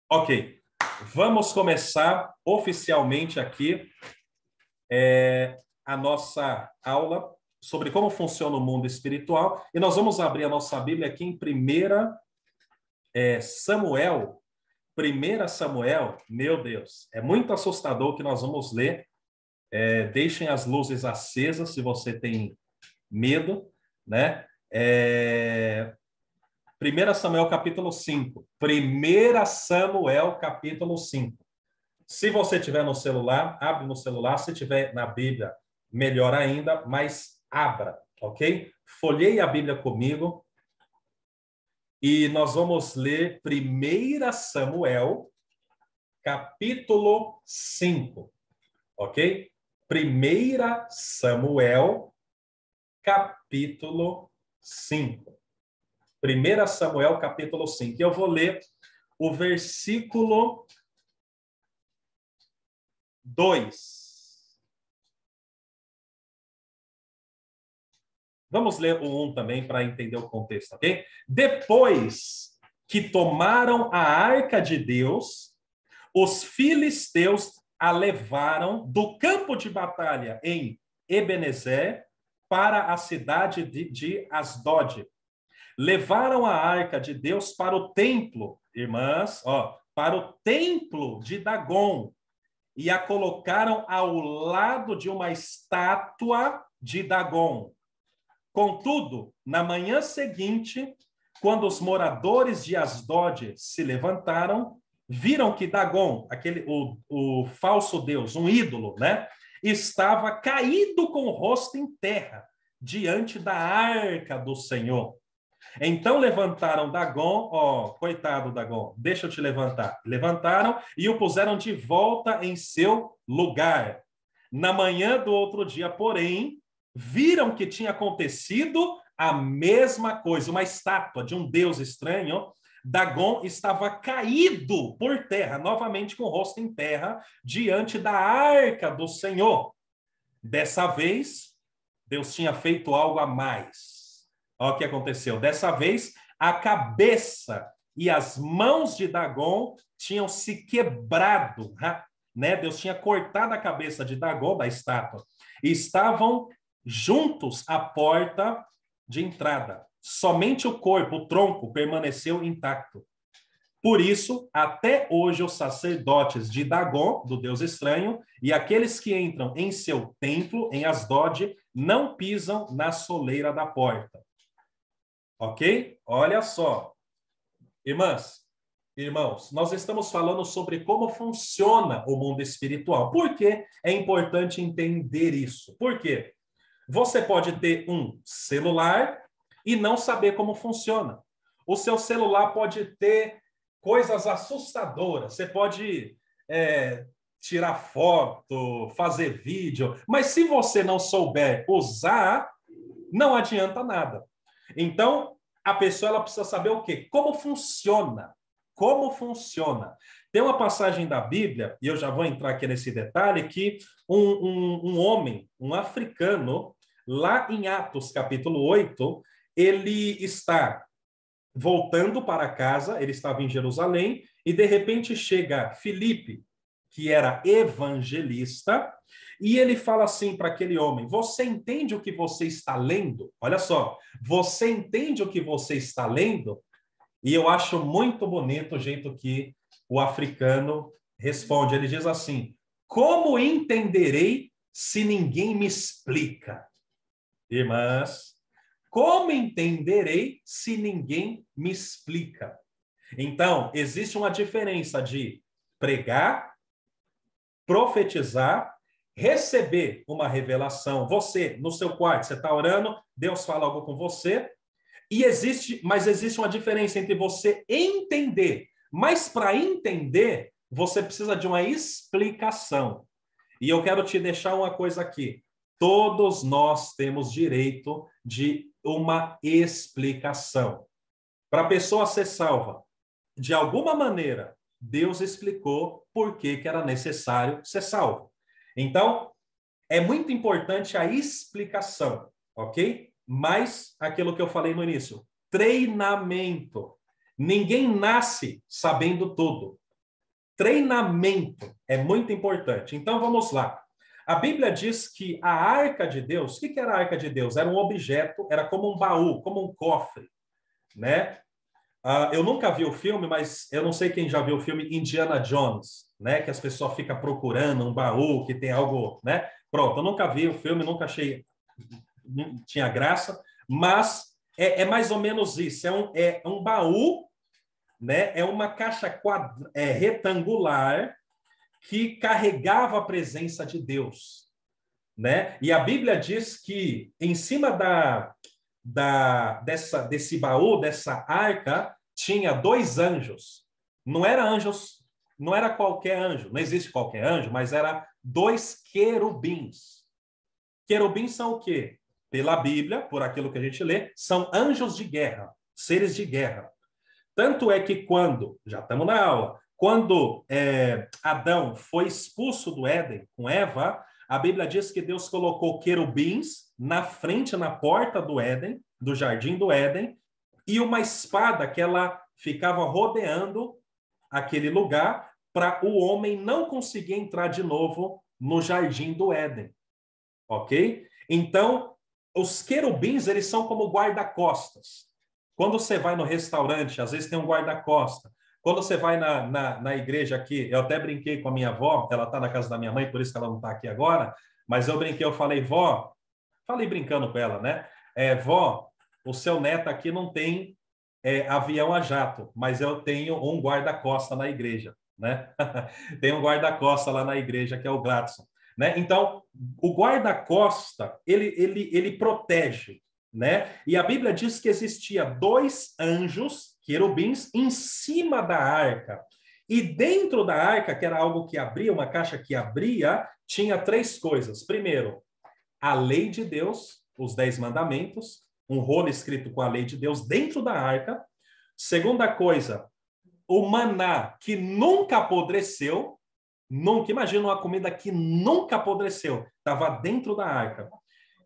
Ok, vamos começar oficialmente aqui a nossa aula sobre como funciona o mundo espiritual. E nós vamos abrir a nossa Bíblia aqui em 1 Samuel. 1 Samuel, meu Deus, é muito assustador o que nós vamos ler. Deixem as luzes acesas se você tem medo, né? 1 Samuel capítulo 5. 1 Samuel capítulo 5. Se você tiver no celular, abre no celular. Se tiver na Bíblia, melhor ainda, mas abra, ok? Folheie a Bíblia comigo e nós vamos ler 1 Samuel capítulo 5, ok? 1 Samuel capítulo 5. 1 Samuel capítulo 5. Eu vou ler o versículo 2. Vamos ler o 1 também para entender o contexto, ok? Depois que tomaram a arca de Deus, os filisteus a levaram do campo de batalha em Ebenezer para a cidade de Asdod. Levaram a arca de Deus para o templo, irmãs, para o templo de Dagon, e a colocaram ao lado de uma estátua de Dagon. Contudo, na manhã seguinte, quando os moradores de Asdod se levantaram, viram que Dagon, o falso deus, um ídolo, né, estava caído com o rosto em terra, diante da arca do Senhor. Então levantaram Dagon, coitado Dagon, deixa eu te levantar. Levantaram e o puseram de volta em seu lugar. Na manhã do outro dia, porém, viram que tinha acontecido a mesma coisa. Uma estátua de um deus estranho, Dagon estava caído por terra, novamente com o rosto em terra, diante da arca do Senhor. Dessa vez, Deus tinha feito algo a mais. Olha o que aconteceu. Dessa vez, a cabeça e as mãos de Dagon tinham se quebrado, né? Deus tinha cortado a cabeça de Dagon, da estátua, e estavam juntos à porta de entrada. Somente o corpo, o tronco, permaneceu intacto. Por isso, até hoje, os sacerdotes de Dagon, do Deus estranho, e aqueles que entram em seu templo, em Asdod, não pisam na soleira da porta. Ok? Olha só. Irmãs, irmãos, nós estamos falando sobre como funciona o mundo espiritual. Por que é importante entender isso? Por quê? Você pode ter um celular e não saber como funciona. O seu celular pode ter coisas assustadoras. Você pode tirar foto, fazer vídeo, mas se você não souber usar, não adianta nada. Então, a pessoa ela precisa saber o quê? Como funciona. Como funciona. Tem uma passagem da Bíblia, e eu já vou entrar aqui nesse detalhe, que um homem, um africano, lá em Atos, capítulo 8, ele está voltando para casa, ele estava em Jerusalém, e de repente chega Filipe, que era evangelista, e ele fala assim para aquele homem: você entende o que você está lendo? Olha só, você entende o que você está lendo? E eu acho muito bonito o jeito que o africano responde. Ele diz assim: como entenderei se ninguém me explica? Irmãs, como entenderei se ninguém me explica? Então, existe uma diferença de pregar, profetizar, receber uma revelação. Você, no seu quarto, você está orando, Deus fala algo com você, mas existe uma diferença entre você entender. Mas para entender, você precisa de uma explicação. E eu quero te deixar uma coisa aqui. Todos nós temos direito de uma explicação. Para a pessoa ser salva, de alguma maneira, Deus explicou por que era necessário ser salvo. Então, é muito importante a explicação, ok? Mas aquilo que eu falei no início, treinamento. Ninguém nasce sabendo tudo. Treinamento é muito importante. Então, vamos lá. A Bíblia diz que a arca de Deus, o que era a arca de Deus? Era um objeto, era como um baú, como um cofre, né? Eu nunca vi o filme, mas eu não sei quem já viu o filme Indiana Jones, né? Que as pessoas ficam procurando um baú que tem algo, né? Pronto, eu nunca vi o filme, nunca achei, não tinha graça, mas é mais ou menos isso. É um baú, né? É uma caixa retangular que carregava a presença de Deus, né? E a Bíblia diz que em cima desse baú, dessa arca, tinha 2 anjos. Não era anjos, não era qualquer anjo, não existe qualquer anjo, mas era 2 querubins. Querubins são o quê? Pela Bíblia, por aquilo que a gente lê, são anjos de guerra, seres de guerra. Tanto é que quando, já estamos na aula, quando Adão foi expulso do Éden com Eva, a Bíblia diz que Deus colocou querubins na frente, na porta do Éden, do jardim do Éden, e uma espada que ela ficava rodeando aquele lugar para o homem não conseguir entrar de novo no jardim do Éden. Ok? Então, os querubins, eles são como guarda-costas. Quando você vai no restaurante, às vezes tem um guarda-costa. Quando você vai na igreja aqui, eu até brinquei com a minha avó, ela está na casa da minha mãe, por isso que ela não está aqui agora, mas eu brinquei, eu falei, vó, falei brincando com ela, né? Vó, o seu neto aqui não tem avião a jato, mas eu tenho um guarda-costa na igreja, né? Tem um guarda-costa lá na igreja, que é o Gladson, né? Então, o guarda-costa, ele protege, né? E a Bíblia diz que existia 2 anjos, querubins, em cima da arca. E dentro da arca, que era algo que abria, uma caixa que abria, tinha 3 coisas. Primeiro, a lei de Deus, os 10 mandamentos, um rolo escrito com a lei de Deus dentro da arca. Segunda coisa, o maná que nunca apodreceu, nunca, imagina uma comida que nunca apodreceu, estava dentro da arca.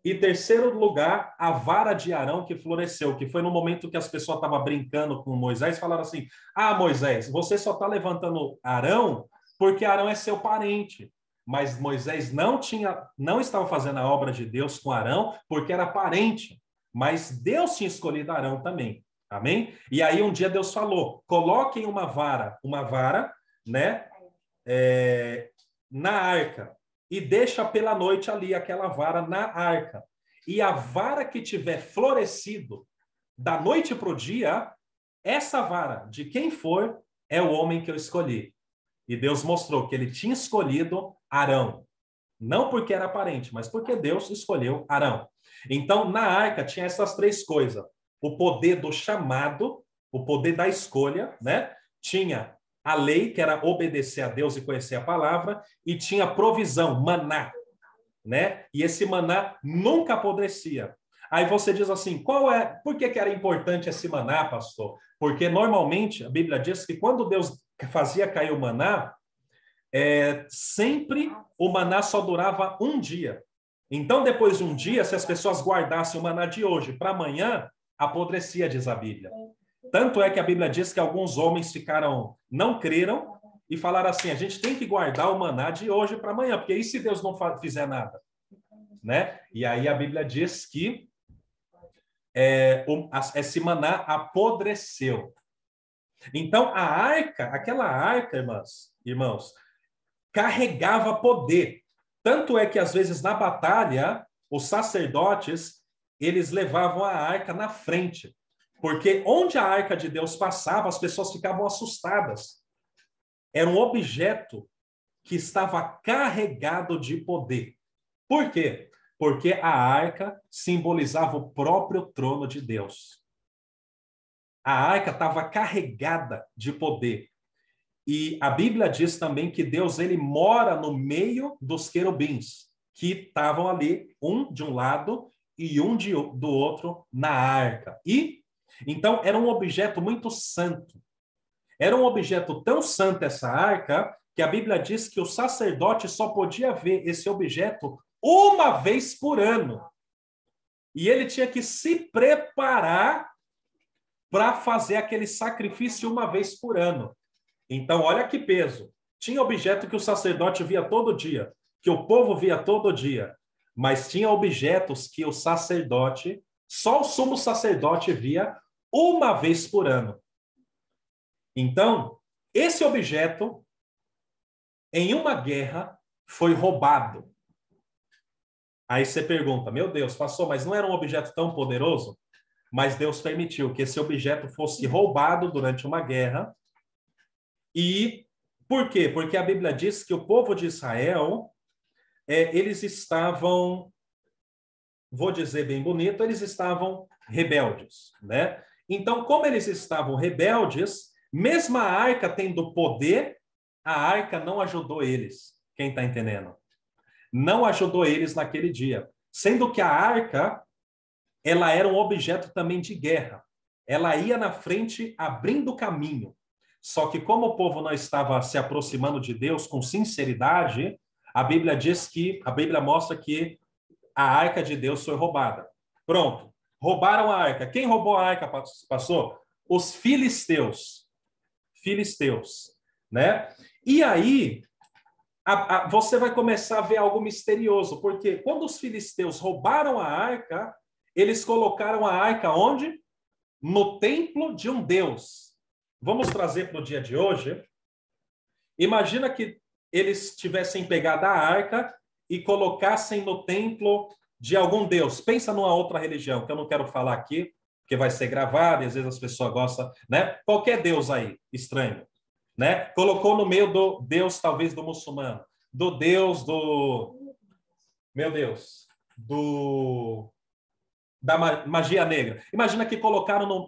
E terceiro lugar, a vara de Arão que floresceu, que foi no momento que as pessoas estavam brincando com Moisés, falaram assim, Moisés, você só está levantando Arão porque Arão é seu parente. Mas Moisés não estava fazendo a obra de Deus com Arão porque era parente. Mas Deus tinha escolhido Arão também. Amém? E aí um dia Deus falou, coloquem uma vara, né? Na arca. E deixa pela noite ali aquela vara na arca. E a vara que tiver florescido da noite para o dia, essa vara, de quem for, é o homem que eu escolhi. E Deus mostrou que ele tinha escolhido Arão. Não porque era parente, mas porque Deus escolheu Arão. Então, na arca tinha essas 3 coisas. O poder do chamado, o poder da escolha, né? Tinha a lei, que era obedecer a Deus e conhecer a palavra, e tinha provisão, maná, né? E esse maná nunca apodrecia. Aí você diz assim, por que era importante esse maná, pastor? Porque normalmente a Bíblia diz que quando Deus fazia cair o maná, sempre o maná só durava um dia. Então, depois de um dia, se as pessoas guardassem o maná de hoje para amanhã, apodrecia, diz a Bíblia. Tanto é que a Bíblia diz que alguns homens não creram e falaram assim, a gente tem que guardar o maná de hoje para amanhã, porque e se Deus não fizer nada? Né? E aí a Bíblia diz que esse maná apodreceu. Então, aquela arca, irmãos, carregava poder. Tanto é que, às vezes, na batalha, os sacerdotes, eles levavam a arca na frente. Porque onde a arca de Deus passava, as pessoas ficavam assustadas. Era um objeto que estava carregado de poder. Por quê? Porque a arca simbolizava o próprio trono de Deus. A arca estava carregada de poder. E a Bíblia diz também que Deus ele mora no meio dos querubins, que estavam ali, um de um lado e um do outro na arca. Então, era um objeto muito santo. Era um objeto tão santo essa arca, que a Bíblia diz que o sacerdote só podia ver esse objeto uma vez por ano. E ele tinha que se preparar para fazer aquele sacrifício uma vez por ano. Então, olha que peso. Tinha objeto que o sacerdote via todo dia, que o povo via todo dia, mas tinha objetos que o sacerdote, só o sumo sacerdote via uma vez por ano. Então, esse objeto, em uma guerra, foi roubado. Aí você pergunta, meu Deus, pastor, mas não era um objeto tão poderoso? Mas Deus permitiu que esse objeto fosse roubado durante uma guerra. E por quê? Porque a Bíblia diz que o povo de Israel, eles estavam, vou dizer bem bonito, eles estavam rebeldes, né? Então, como eles estavam rebeldes, mesmo a arca tendo poder, a arca não ajudou eles. Quem está entendendo? Não ajudou eles naquele dia. Sendo que a arca, ela era um objeto também de guerra. Ela ia na frente abrindo caminho. Só que como o povo não estava se aproximando de Deus com sinceridade, a Bíblia mostra que a arca de Deus foi roubada. Pronto. Roubaram a arca. Quem roubou a arca, pastor? Os filisteus. Filisteus, né? E aí, você vai começar a ver algo misterioso, porque quando os filisteus roubaram a arca, eles colocaram a arca onde? No templo de um deus. Vamos trazer para o dia de hoje. Imagina que eles tivessem pegado a arca e colocassem no templo de algum deus. Pensa numa outra religião, que eu não quero falar aqui, porque vai ser gravado e às vezes as pessoas gostam, né? Qualquer deus aí, estranho, né? Colocou no meio do deus, talvez, do muçulmano, do deus do... Meu Deus, da magia negra. Imagina que colocaram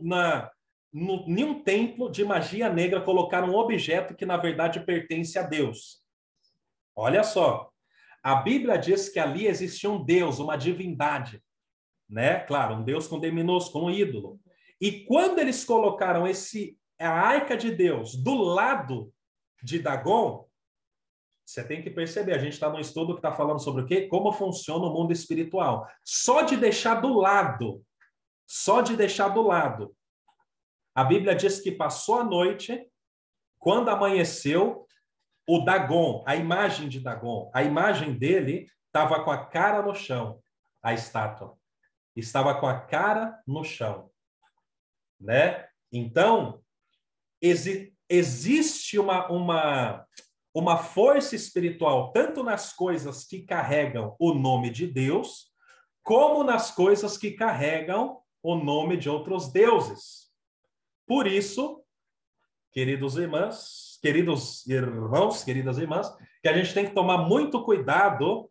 em um templo de magia negra, colocaram um objeto que, na verdade, pertence a Deus. Olha só. A Bíblia diz que ali existia um Deus, uma divindade, né? Claro, um Deus com D minúsculo, um ídolo. E quando eles colocaram a arca de Deus do lado de Dagon, você tem que perceber, a gente está num estudo que está falando sobre o quê? Como funciona o mundo espiritual. Só de deixar do lado, a Bíblia diz que passou a noite, quando amanheceu, o Dagon, a imagem de Dagon, a imagem dele estava com a cara no chão, a estátua. Estava com a cara no chão, né? Então, existe uma força espiritual, tanto nas coisas que carregam o nome de Deus, como nas coisas que carregam o nome de outros deuses. Por isso, queridos irmãos, queridas irmãs, que a gente tem que tomar muito cuidado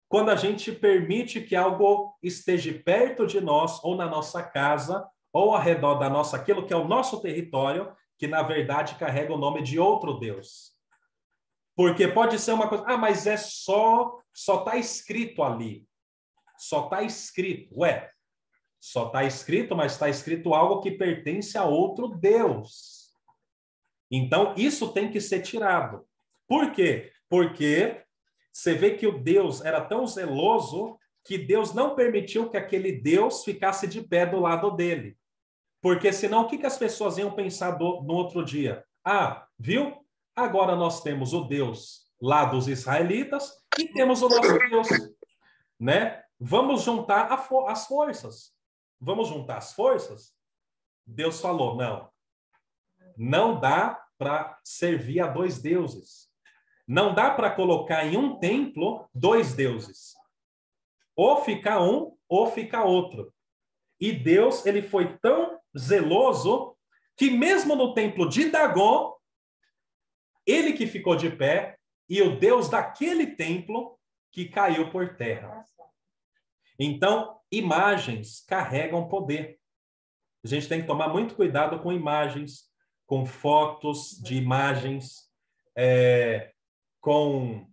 quando a gente permite que algo esteja perto de nós, ou na nossa casa, ou ao redor aquilo que é o nosso território, que na verdade carrega o nome de outro Deus. Porque pode ser uma coisa, mas só está escrito ali. Só está escrito. Só está escrito, mas está escrito algo que pertence a outro Deus. Então, isso tem que ser tirado. Por quê? Porque você vê que o Deus era tão zeloso que Deus não permitiu que aquele Deus ficasse de pé do lado dele. Porque senão, o que as pessoas iam pensar no outro dia? Viu? Agora nós temos o Deus lá dos israelitas e temos o nosso Deus, né? Vamos juntar as forças. Vamos juntar as forças? Deus falou, não dá para servir a dois deuses. Não dá para colocar em um templo dois deuses. Ou fica um, ou fica outro. E Deus, ele foi tão zeloso que mesmo no templo de Dagon, ele que ficou de pé, e o Deus daquele templo que caiu por terra. Então, imagens carregam poder. A gente tem que tomar muito cuidado com imagens, com fotos de imagens, com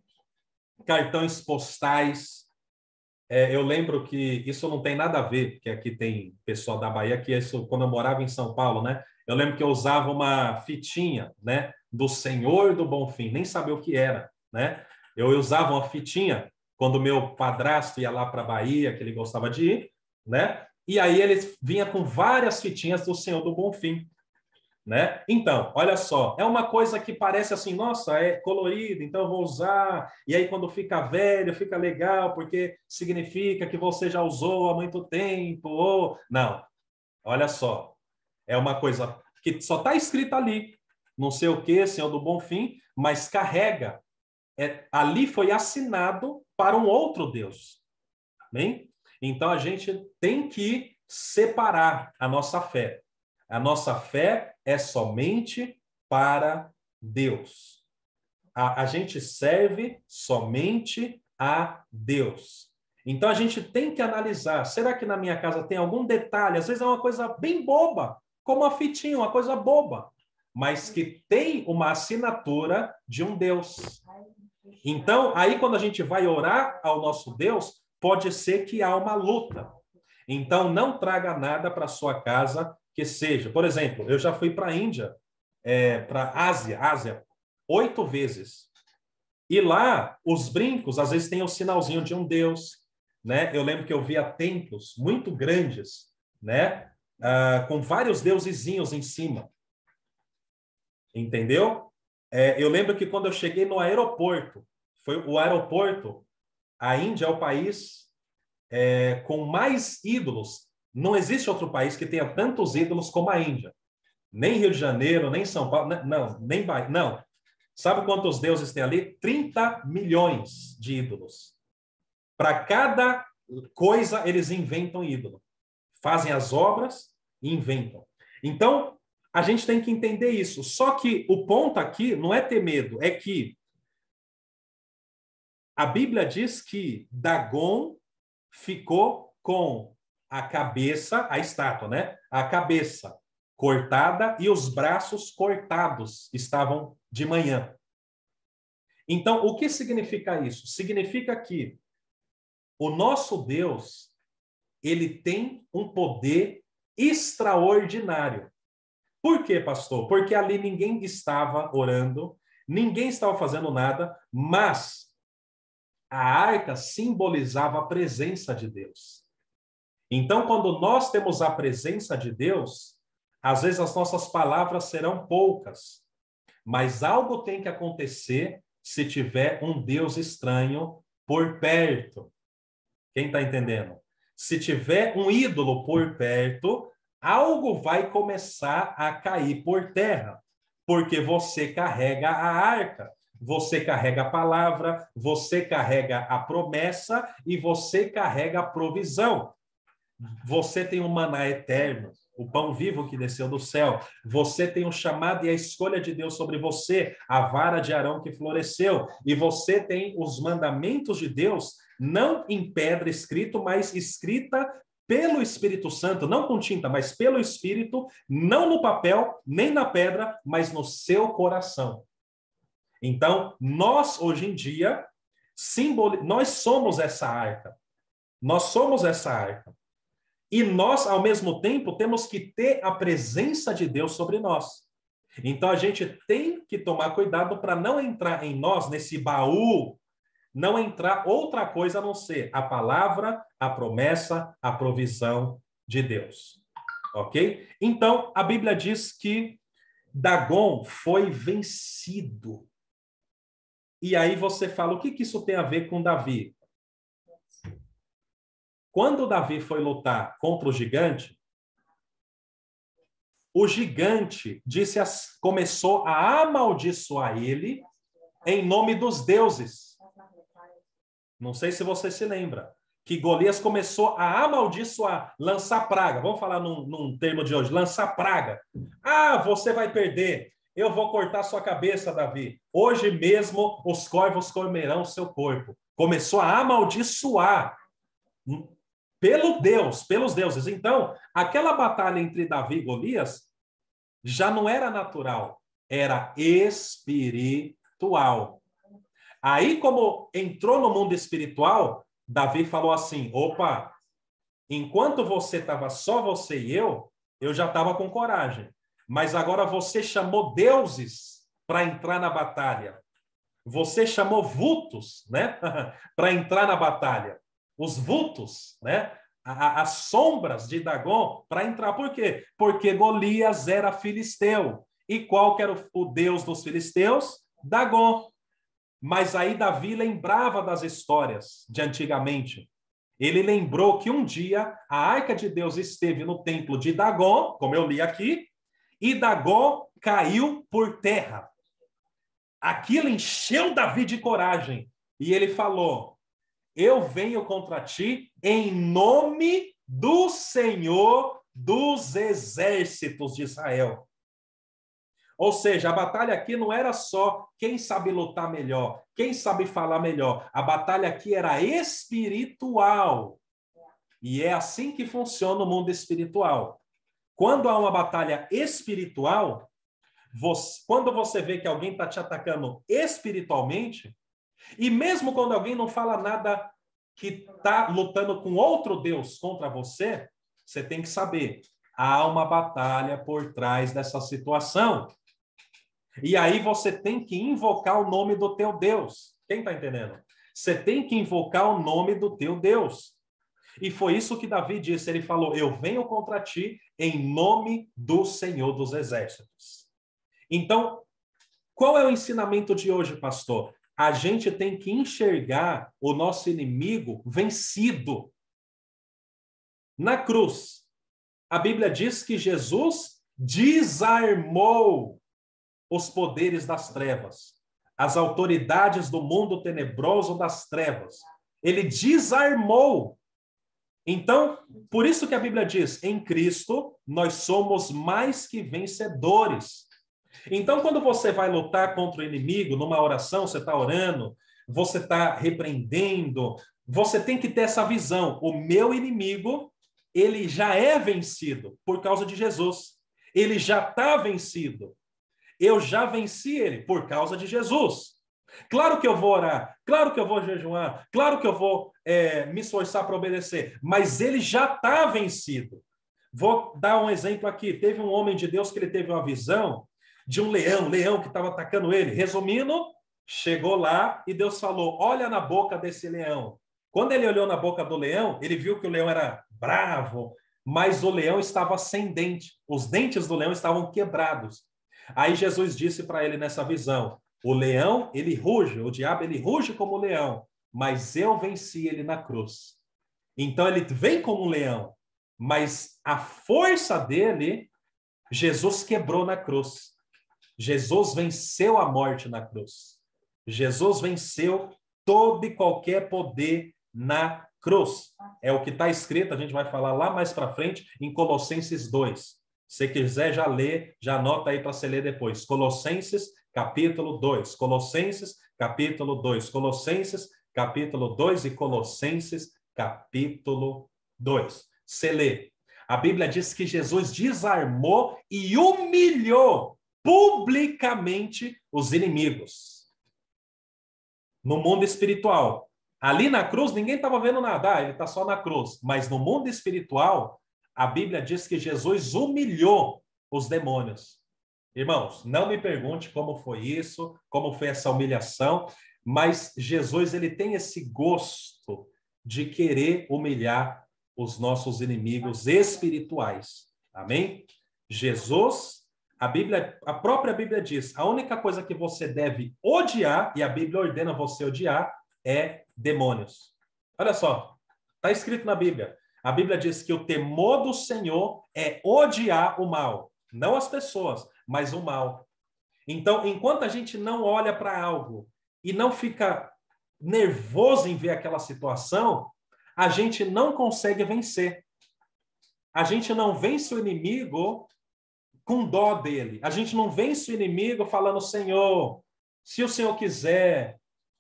cartões postais. Eu lembro que isso não tem nada a ver, porque aqui tem pessoal da Bahia, que isso, quando eu morava em São Paulo, né? Eu lembro que eu usava uma fitinha, né? Do Senhor do Bonfim, nem sabia o que era, né? Eu usava uma fitinha quando meu padrasto ia lá para a Bahia, que ele gostava de ir, né? E aí ele vinha com várias fitinhas do Senhor do Bonfim. né? Então, olha só, é uma coisa que parece assim, nossa, é colorido, então eu vou usar, e aí quando fica velho, fica legal, porque significa que você já usou há muito tempo, ou... Não, olha só, é uma coisa que só está escrita ali, não sei o que, Senhor do Bom Fim, mas carrega, ali foi assinado para um outro Deus, bem? Então a gente tem que separar a nossa fé. A nossa fé é somente para Deus. A gente serve somente a Deus. Então a gente tem que analisar, será que na minha casa tem algum detalhe? Às vezes é uma coisa bem boba, como a fitinha, uma coisa boba, mas que tem uma assinatura de um Deus. Então, aí quando a gente vai orar ao nosso Deus, pode ser que há uma luta. Então, não traga nada para sua casa que seja. Por exemplo, eu já fui para a Índia, para a Ásia, 8 vezes. E lá, os brincos, às vezes, tem o sinalzinho de um Deus, né? Eu lembro que eu via templos muito grandes, né? Com vários deusezinhos em cima. Entendeu? Eu lembro que quando eu cheguei no aeroporto, foi o aeroporto, a Índia é o país com mais ídolos. Não existe outro país que tenha tantos ídolos como a Índia. Nem Rio de Janeiro, nem São Paulo, não, nem Bahia, não. Sabe quantos deuses tem ali? 30 milhões de ídolos. Para cada coisa, eles inventam ídolo. Fazem as obras e inventam. Então, a gente tem que entender isso. Só que o ponto aqui não é ter medo, é que a Bíblia diz que Dagon ficou com a cabeça, a estátua, né? A cabeça cortada e os braços cortados estavam de manhã. Então, o que significa isso? Significa que o nosso Deus, ele tem um poder extraordinário. Por quê, pastor? Porque ali ninguém estava orando, ninguém estava fazendo nada, mas a arca simbolizava a presença de Deus. Então, quando nós temos a presença de Deus, às vezes as nossas palavras serão poucas, mas algo tem que acontecer se tiver um Deus estranho por perto. Quem está entendendo? Se tiver um ídolo por perto, algo vai começar a cair por terra, porque você carrega a arca. Você carrega a palavra, você carrega a promessa e você carrega a provisão. Você tem o maná eterno, o pão vivo que desceu do céu. Você tem o chamado e a escolha de Deus sobre você, a vara de Arão que floresceu. E você tem os mandamentos de Deus, não em pedra escrito, mas escrita pelo Espírito Santo, não com tinta, mas pelo Espírito, não no papel, nem na pedra, mas no seu coração. Então, nós, hoje em dia, nós somos essa arca. Nós somos essa arca. E nós, ao mesmo tempo, temos que ter a presença de Deus sobre nós. Então, a gente tem que tomar cuidado para não entrar em nós, nesse baú, não entrar outra coisa a não ser a palavra, a promessa, a provisão de Deus. Ok? Então, a Bíblia diz que Dagon foi vencido. E aí você fala, o que isso tem a ver com Davi? Quando Davi foi lutar contra o gigante começou a amaldiçoar ele em nome dos deuses. Não sei se você se lembra. Que Golias começou a amaldiçoar, lançar praga. Vamos falar num termo de hoje, lançar praga. Ah, você vai perder. Eu vou cortar sua cabeça, Davi. Hoje mesmo os corvos comerão seu corpo. Começou a amaldiçoar pelos deuses. Então, aquela batalha entre Davi e Golias já não era natural, era espiritual. Aí, como entrou no mundo espiritual, Davi falou assim, opa, enquanto você estava só você e eu já estava com coragem. Mas agora você chamou deuses para entrar na batalha. Você chamou vultos, né, para entrar na batalha. Os vultos, né? as sombras de Dagon para entrar. Por quê? Porque Golias era filisteu. E qual que era o deus dos filisteus? Dagon. Mas aí Davi lembrava das histórias de antigamente. Ele lembrou que um dia a arca de Deus esteve no templo de Dagon, como eu li aqui, e Dagon caiu por terra. Aquilo encheu Davi de coragem. E ele falou: eu venho contra ti em nome do Senhor dos exércitos de Israel. Ou seja, a batalha aqui não era só quem sabe lutar melhor, quem sabe falar melhor. A batalha aqui era espiritual. E é assim que funciona o mundo espiritual. Quando há uma batalha espiritual, quando você vê que alguém está te atacando espiritualmente, e mesmo quando alguém não fala nada que está lutando com outro Deus contra você, você tem que saber, há uma batalha por trás dessa situação. E aí você tem que invocar o nome do teu Deus. Quem está entendendo? Você tem que invocar o nome do teu Deus. E foi isso que Davi disse. Ele falou: eu venho contra ti em nome do Senhor dos Exércitos. Então, qual é o ensinamento de hoje, pastor? A gente tem que enxergar o nosso inimigo vencido. Na cruz, a Bíblia diz que Jesus desarmou os poderes das trevas, as autoridades do mundo tenebroso das trevas. Ele desarmou. Então, por isso que a Bíblia diz, em Cristo, nós somos mais que vencedores. Então, quando você vai lutar contra o inimigo, numa oração, você está orando, você está repreendendo, você tem que ter essa visão. O meu inimigo, ele já é vencido por causa de Jesus. Ele já está vencido. Eu já venci ele por causa de Jesus. Claro que eu vou orar, claro que eu vou jejuar, claro que eu vou me esforçar para obedecer, mas ele já está vencido. Vou dar um exemplo aqui. Teve um homem de Deus que ele teve uma visão de um leão que estava atacando ele. Resumindo, chegou lá e Deus falou: olha na boca desse leão. Quando ele olhou na boca do leão, ele viu que o leão era bravo, mas o leão estava sem dente. Os dentes do leão estavam quebrados. Aí Jesus disse para ele nessa visão: o leão, ele ruge, o diabo, ele ruge como leão, mas eu venci ele na cruz. Então ele vem como um leão, mas a força dele, Jesus quebrou na cruz. Jesus venceu a morte na cruz. Jesus venceu todo e qualquer poder na cruz. É o que está escrito, a gente vai falar lá mais para frente, em Colossenses 2. Se quiser já ler, já anota aí para você ler depois. Colossenses, capítulo 2. Colossenses, capítulo 2. Colossenses, capítulo 2 e Colossenses, capítulo 2. Você lê. A Bíblia diz que Jesus desarmou e humilhou publicamente os inimigos. No mundo espiritual. Ali na cruz, ninguém estava vendo nada. Ele está só na cruz. Mas no mundo espiritual, a Bíblia diz que Jesus humilhou os demônios. Irmãos, não me pergunte como foi isso, como foi essa humilhação, mas Jesus, ele tem esse gosto de querer humilhar os nossos inimigos espirituais. Amém? Jesus, a própria Bíblia diz, a única coisa que você deve odiar, e a Bíblia ordena você odiar, é demônios. Olha só, está escrito na Bíblia. A Bíblia diz que o temor do Senhor é odiar o mal. Não as pessoas, mas o mal. Então, enquanto a gente não olha para algo e não fica nervoso em ver aquela situação, a gente não consegue vencer. A gente não vence o inimigo com dó dele. A gente não vence o inimigo falando: Senhor, se o Senhor quiser,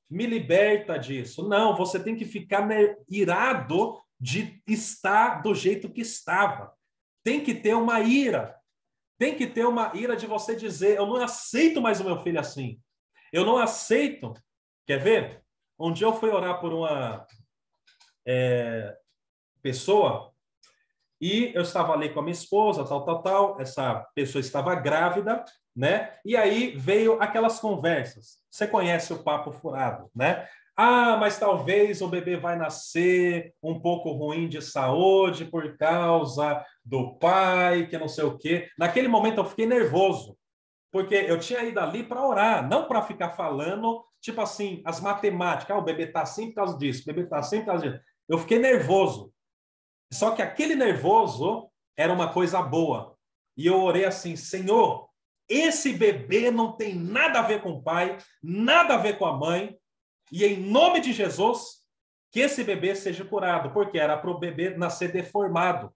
me liberta disso. Não, você tem que ficar irado de estar do jeito que estava. Tem que ter uma ira. Tem que ter uma ira de você dizer: eu não aceito mais o meu filho assim. Eu não aceito. Quer ver? Um dia eu fui orar por uma pessoa e eu estava ali com a minha esposa, tal. Essa pessoa estava grávida, né? E aí veio aquelas conversas. Você conhece o papo furado, né? Ah, mas talvez o bebê vai nascer um pouco ruim de saúde por causa do pai, que não sei o quê. Naquele momento eu fiquei nervoso, porque eu tinha ido ali para orar, não para ficar falando, tipo assim, as matemáticas. Ah, o bebê está assim por causa disso, o bebê está assim por causa disso. Eu fiquei nervoso. Só que aquele nervoso era uma coisa boa. E eu orei assim, Senhor, esse bebê não tem nada a ver com o pai, nada a ver com a mãe, e em nome de Jesus, que esse bebê seja curado, porque era para o bebê nascer deformado,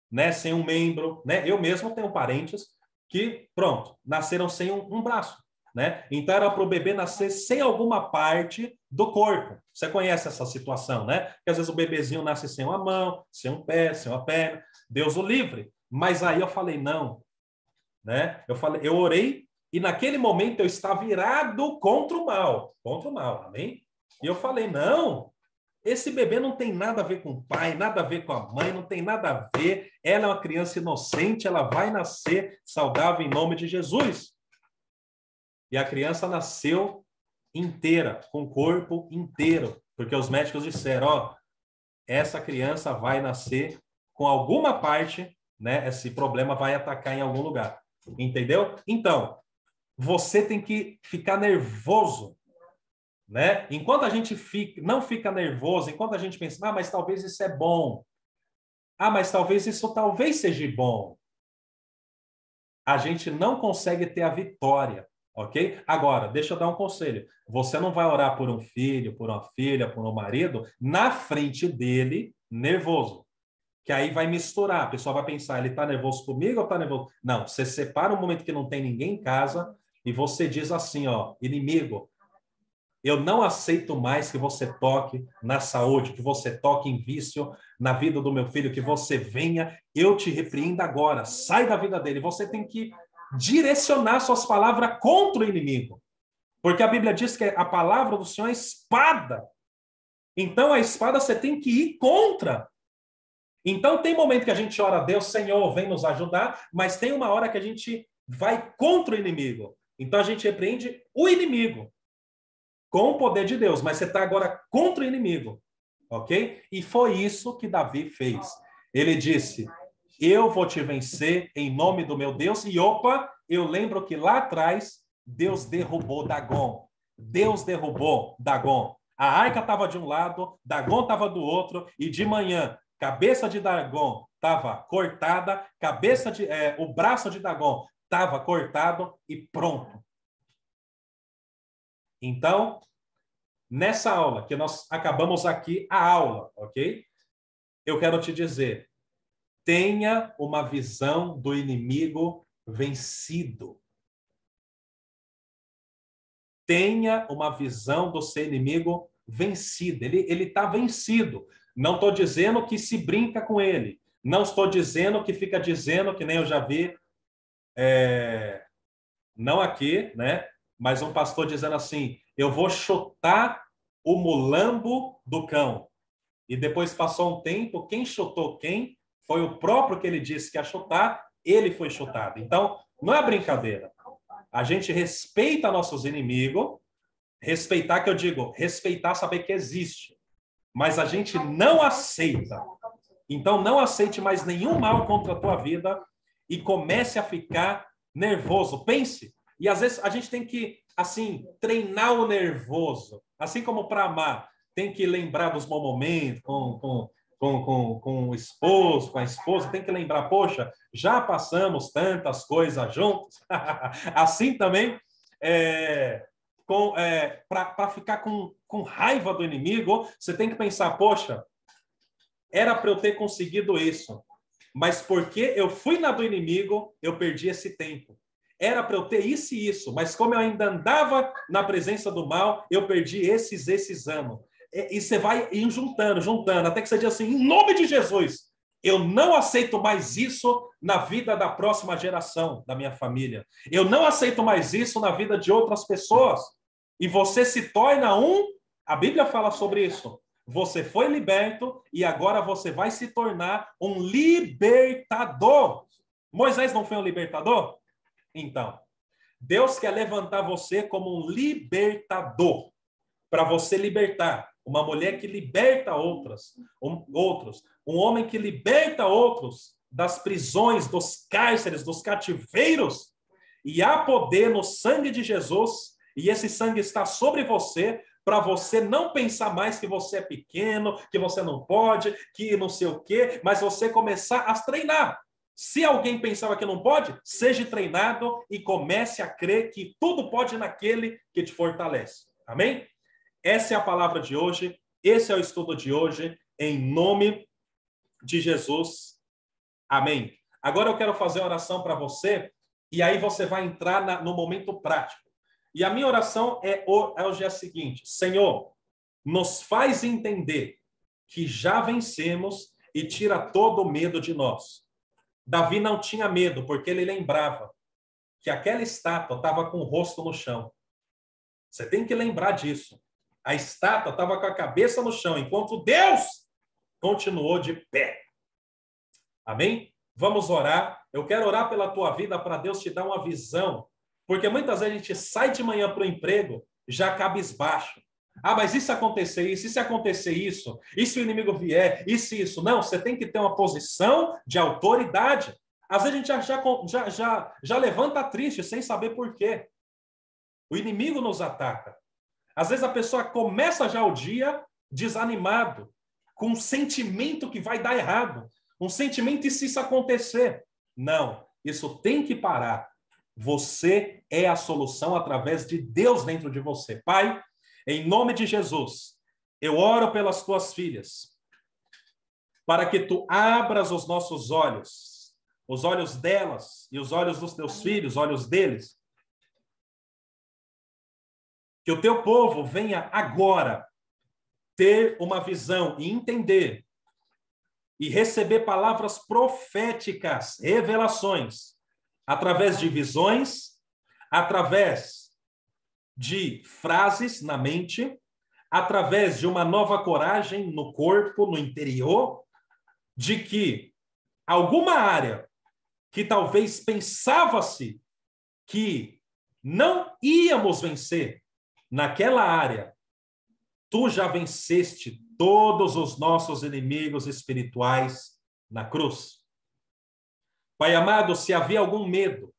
né, sem um membro, né? Eu mesmo tenho parentes que, pronto, nasceram sem um braço, né? Então era para o bebê nascer sem alguma parte do corpo. Você conhece essa situação, né? Que às vezes o bebezinho nasce sem uma mão, sem um pé, sem uma perna. Deus o livre. Mas aí eu falei, não, né? Eu orei e naquele momento eu estava virado contra o mal, amém? E eu falei, não, esse bebê não tem nada a ver com o pai, nada a ver com a mãe, não tem nada a ver. Ela é uma criança inocente, ela vai nascer saudável em nome de Jesus. E a criança nasceu inteira, com o corpo inteiro, porque os médicos disseram, ó, essa criança vai nascer com alguma parte, né? Esse problema vai atacar em algum lugar. Entendeu? Então, você tem que ficar nervoso, né? Enquanto a gente não fica nervoso, enquanto a gente pensa, ah, mas talvez isso é bom. Ah, mas talvez isso talvez seja bom. A gente não consegue ter a vitória, ok? Agora, deixa eu dar um conselho. Você não vai orar por um filho, por uma filha, por um marido, na frente dele, nervoso. Que aí vai misturar. A pessoa vai pensar, ele está nervoso comigo ou está nervoso? Não, você separa um momento que não tem ninguém em casa e você diz assim, ó, inimigo, eu não aceito mais que você toque na saúde, que você toque em vício na vida do meu filho, que você venha, eu te repreendo agora, sai da vida dele. Você tem que direcionar suas palavras contra o inimigo, porque a Bíblia diz que a palavra do Senhor é espada. Então a espada você tem que ir contra. Então tem momento que a gente ora a Deus, Senhor, vem nos ajudar, mas tem uma hora que a gente vai contra o inimigo. Então a gente repreende o inimigo com o poder de Deus, mas você está agora contra o inimigo, ok? E foi isso que Davi fez. Ele disse, eu vou te vencer em nome do meu Deus. E opa, eu lembro que lá atrás, Deus derrubou Dagon. Deus derrubou Dagon. A arca estava de um lado, Dagon estava do outro, e de manhã, cabeça de Dagon estava cortada, o braço de Dagon estava cortado e pronto. Então, nessa aula, que nós acabamos aqui a aula, ok? Eu quero te dizer, tenha uma visão do inimigo vencido. Tenha uma visão do seu inimigo vencido. Ele está vencido. Não estou dizendo que se brinca com ele. Não estou dizendo que fica dizendo, que nem eu já vi, não aqui, né? Mas um pastor dizendo assim, eu vou chutar o mulambo do cão. E depois passou um tempo, quem chutou quem foi o próprio que ele disse que ia chutar, ele foi chutado. Então, não é brincadeira. A gente respeita nossos inimigos, respeitar que eu digo, respeitar, saber que existe. Mas a gente não aceita. Então, não aceite mais nenhum mal contra a tua vida e comece a ficar nervoso. Pense. E às vezes a gente tem que, assim, treinar o nervoso. Assim como para amar, tem que lembrar dos bons momentos com o esposo, com a esposa. Tem que lembrar, poxa, já passamos tantas coisas juntos. Assim também, para ficar com raiva do inimigo, você tem que pensar, poxa, era para eu ter conseguido isso, mas porque eu fui na do inimigo, eu perdi esse tempo. Era para eu ter isso e isso, mas como eu ainda andava na presença do mal, eu perdi esses anos. E você vai ir juntando, até que você diz assim, em nome de Jesus, eu não aceito mais isso na vida da próxima geração da minha família. Eu não aceito mais isso na vida de outras pessoas. E você se torna a Bíblia fala sobre isso, você foi liberto e agora você vai se tornar um libertador. Moisés não foi um libertador? Então, Deus quer levantar você como um libertador. para você libertar. Uma mulher que liberta outros. Um homem que liberta outros das prisões, dos cárceres, dos cativeiros. E há poder no sangue de Jesus, e esse sangue está sobre você, para você não pensar mais que você é pequeno, que você não pode, que não sei o quê, mas você começar a treinar. Se alguém pensava que não pode, seja treinado e comece a crer que tudo pode naquele que te fortalece. Amém? Essa é a palavra de hoje, esse é o estudo de hoje, em nome de Jesus. Amém. Agora eu quero fazer a oração para você, e aí você vai entrar no momento prático. E a minha oração hoje é a seguinte: Senhor, nos faz entender que já vencemos e tira todo o medo de nós. Davi não tinha medo, porque ele lembrava que aquela estátua estava com o rosto no chão. Você tem que lembrar disso. A estátua estava com a cabeça no chão, enquanto Deus continuou de pé. Amém? Vamos orar. Eu quero orar pela tua vida para Deus te dar uma visão. Porque muitas vezes a gente sai de manhã para o emprego já cabisbaixo. Ah, mas e se acontecer isso? E se acontecer isso? E se o inimigo vier? E se isso? Não, você tem que ter uma posição de autoridade. Às vezes a gente já levanta triste, sem saber por quê. O inimigo nos ataca. Às vezes a pessoa começa já o dia desanimado, com um sentimento que vai dar errado. Um sentimento, e se isso acontecer? Não, isso tem que parar. Você é a solução através de Deus dentro de você. Pai, em nome de Jesus, eu oro pelas tuas filhas, para que tu abras os nossos olhos, os olhos delas e os olhos dos teus filhos, os olhos deles. Que o teu povo venha agora ter uma visão e entender e receber palavras proféticas, revelações, através de visões, através de frases na mente, através de uma nova coragem no corpo, no interior, de que alguma área que talvez pensava-se que não íamos vencer, naquela área, tu já venceste todos os nossos inimigos espirituais na cruz. Pai amado, se havia algum medo,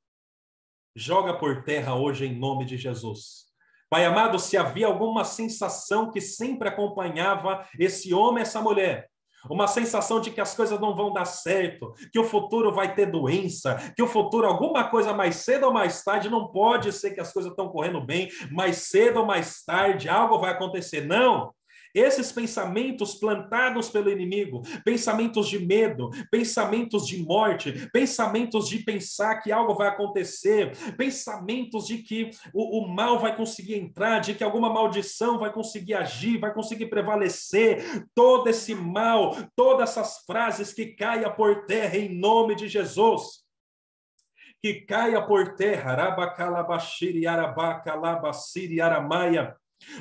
joga por terra hoje em nome de Jesus. Pai amado, se havia alguma sensação que sempre acompanhava esse homem, essa mulher, uma sensação de que as coisas não vão dar certo, que o futuro vai ter doença, que o futuro, alguma coisa mais cedo ou mais tarde, não pode ser que as coisas estão correndo bem, mais cedo ou mais tarde algo vai acontecer. Não! Esses pensamentos plantados pelo inimigo, pensamentos de medo, pensamentos de morte, pensamentos de pensar que algo vai acontecer, pensamentos de que o mal vai conseguir entrar, de que alguma maldição vai conseguir agir, vai conseguir prevalecer, todo esse mal, todas essas frases que caia por terra em nome de Jesus. Que caia por terra, Arabacalabashiri, Arabacalabashiri, Aramaia.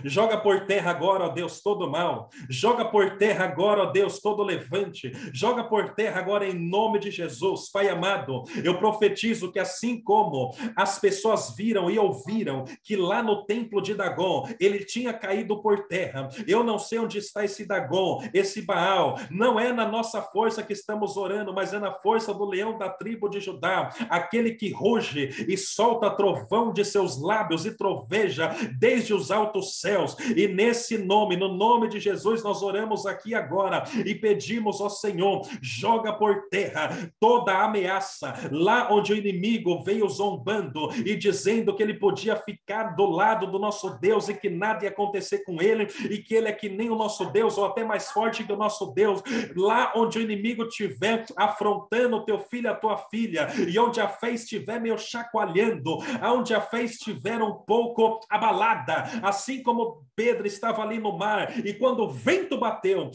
Joga por terra agora, ó Deus, todo mal. Joga por terra agora, ó Deus, todo levante. Joga por terra agora em nome de Jesus. Pai amado, eu profetizo que assim como as pessoas viram e ouviram que lá no templo de Dagon, ele tinha caído por terra. Eu não sei onde está esse Dagon, esse Baal. Não é na nossa força que estamos orando, mas é na força do leão da tribo de Judá. Aquele que ruge e solta trovão de seus lábios e troveja desde os altos céus, e nesse nome, no nome de Jesus, nós oramos aqui agora e pedimos ao Senhor, joga por terra toda a ameaça, lá onde o inimigo veio zombando e dizendo que ele podia ficar do lado do nosso Deus e que nada ia acontecer com ele, e que ele é que nem o nosso Deus, ou até mais forte que o nosso Deus, lá onde o inimigo estiver afrontando o teu filho, a tua filha, e onde a fé estiver meio chacoalhando, onde a fé estiver um pouco abalada, assim como Pedro estava ali no mar, e quando o vento bateu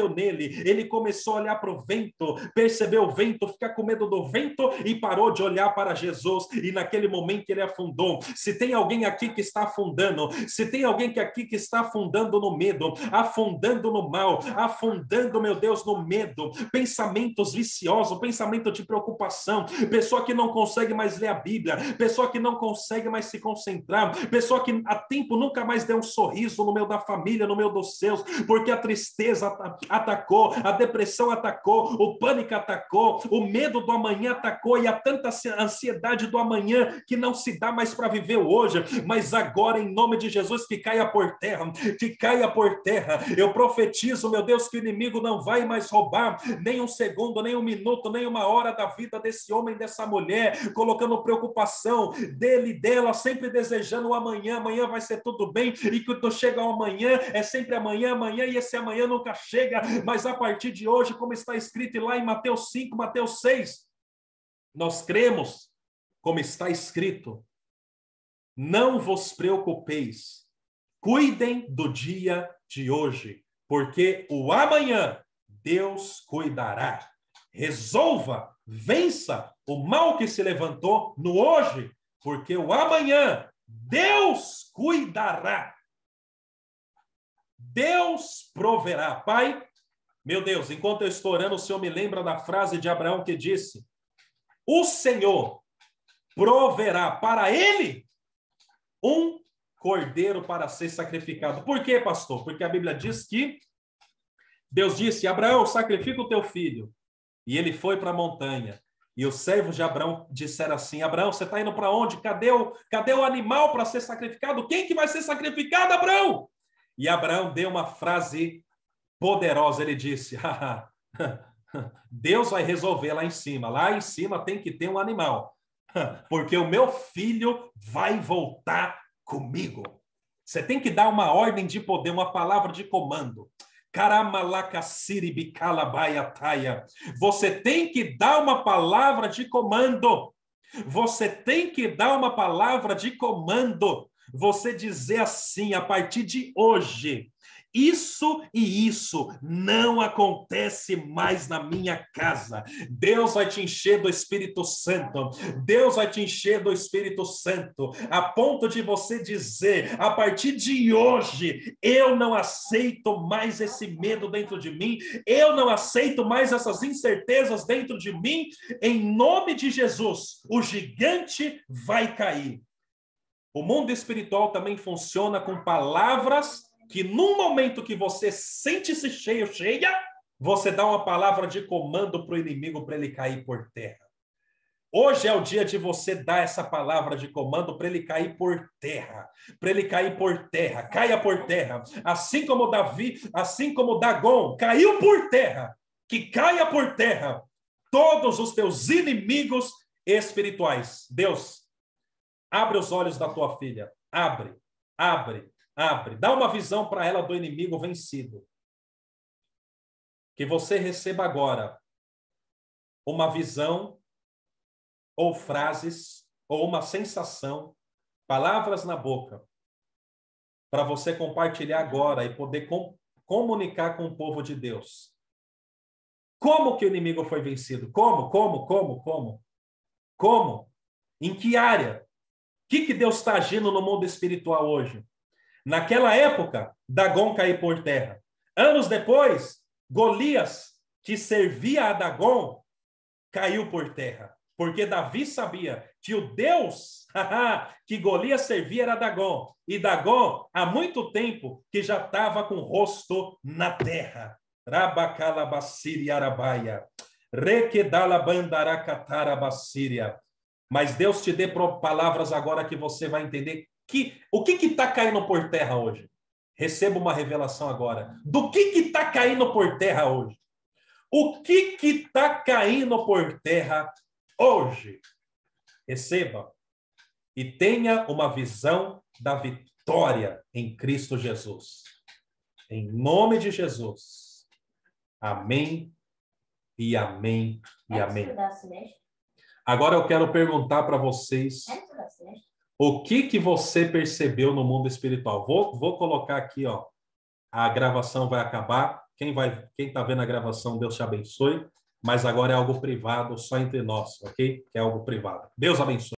nele, ele começou a olhar para o vento, percebeu o vento, ficar com medo do vento e parou de olhar para Jesus, e naquele momento ele afundou. Se tem alguém aqui que está afundando, se tem alguém aqui que está afundando no medo, afundando no mal, afundando, meu Deus, no medo, pensamentos viciosos, pensamento de preocupação, pessoa que não consegue mais ler a Bíblia, pessoa que não consegue mais se concentrar, pessoa que tempo nunca mais deu um sorriso no meio da família, no meio dos seus, porque a tristeza atacou, a depressão atacou, o pânico atacou, o medo do amanhã atacou, e há tanta ansiedade do amanhã que não se dá mais para viver hoje. Mas agora, em nome de Jesus, que caia por terra, que caia por terra. Eu profetizo, meu Deus, que o inimigo não vai mais roubar nem um segundo, nem um minuto, nem uma hora da vida desse homem, dessa mulher, colocando preocupação dele, dela, sempre desejando o amanhã. Amanhã vai ser tudo bem, e quando chega o amanhã, é sempre amanhã, amanhã, e esse amanhã nunca chega. Mas a partir de hoje, como está escrito lá em Mateus 5, Mateus 6, nós cremos, como está escrito: não vos preocupeis, cuidem do dia de hoje, porque o amanhã Deus cuidará. Resolva, vença o mal que se levantou no hoje, porque o amanhã Deus cuidará. Deus proverá. Pai, meu Deus, enquanto eu estou orando, o Senhor me lembra da frase de Abraão que disse: o Senhor proverá para ele um cordeiro para ser sacrificado. Por quê, pastor? Porque a Bíblia diz que Deus disse: Abraão, sacrifica o teu filho. E ele foi para a montanha. E os servos de Abraão disseram assim: Abraão, você está indo para onde? Cadê o animal para ser sacrificado? Quem que vai ser sacrificado, Abraão? E Abraão deu uma frase poderosa. Ele disse: Deus vai resolver lá em cima. Lá em cima tem que ter um animal, porque o meu filho vai voltar comigo. Você tem que dar uma ordem de poder, uma palavra de comando. Você tem que dar uma palavra de comando. Você tem que dar uma palavra de comando. Você dizer assim: a partir de hoje, isso e isso não acontece mais na minha casa. Deus vai te encher do Espírito Santo. Deus vai te encher do Espírito Santo, a ponto de você dizer: a partir de hoje, eu não aceito mais esse medo dentro de mim, eu não aceito mais essas incertezas dentro de mim. Em nome de Jesus, o gigante vai cair. O mundo espiritual também funciona com palavras que, num momento que você sente-se cheia, você dá uma palavra de comando para o inimigo para ele cair por terra. Hoje é o dia de você dar essa palavra de comando para ele cair por terra. Para ele cair por terra. Caia por terra. Assim como Davi, assim como Dagon caiu por terra. Que caia por terra todos os teus inimigos espirituais. Deus, abre os olhos da tua filha. Abre, abre. Abre, dá uma visão para ela do inimigo vencido. Que você receba agora uma visão, ou frases, ou uma sensação, palavras na boca, para você compartilhar agora e poder comunicar com o povo de Deus. Como que o inimigo foi vencido? Como? Como? Em que área? O que Deus está agindo no mundo espiritual hoje? Naquela época, Dagon caiu por terra. Anos depois, Golias, que servia a Dagon, caiu por terra. Porque Davi sabia que o Deus que Golias servia era Dagon. E Dagon, há muito tempo, que já estava com o rosto na terra. Rabacalabassiri arabaia. Requedalabandaracatarabassíria. Mas Deus te dê palavras agora que você vai entender o que está caindo por terra hoje. Receba uma revelação agora. Do que está caindo por terra hoje? O que está caindo por terra hoje? Receba. E tenha uma visão da vitória em Cristo Jesus. Em nome de Jesus. Amém e amém e amém. Agora eu quero perguntar para vocês o que você percebeu no mundo espiritual. Vou colocar aqui, ó. A gravação vai acabar. Quem está vendo a gravação, Deus te abençoe. Mas agora é algo privado, só entre nós, ok? Que é algo privado. Deus abençoe.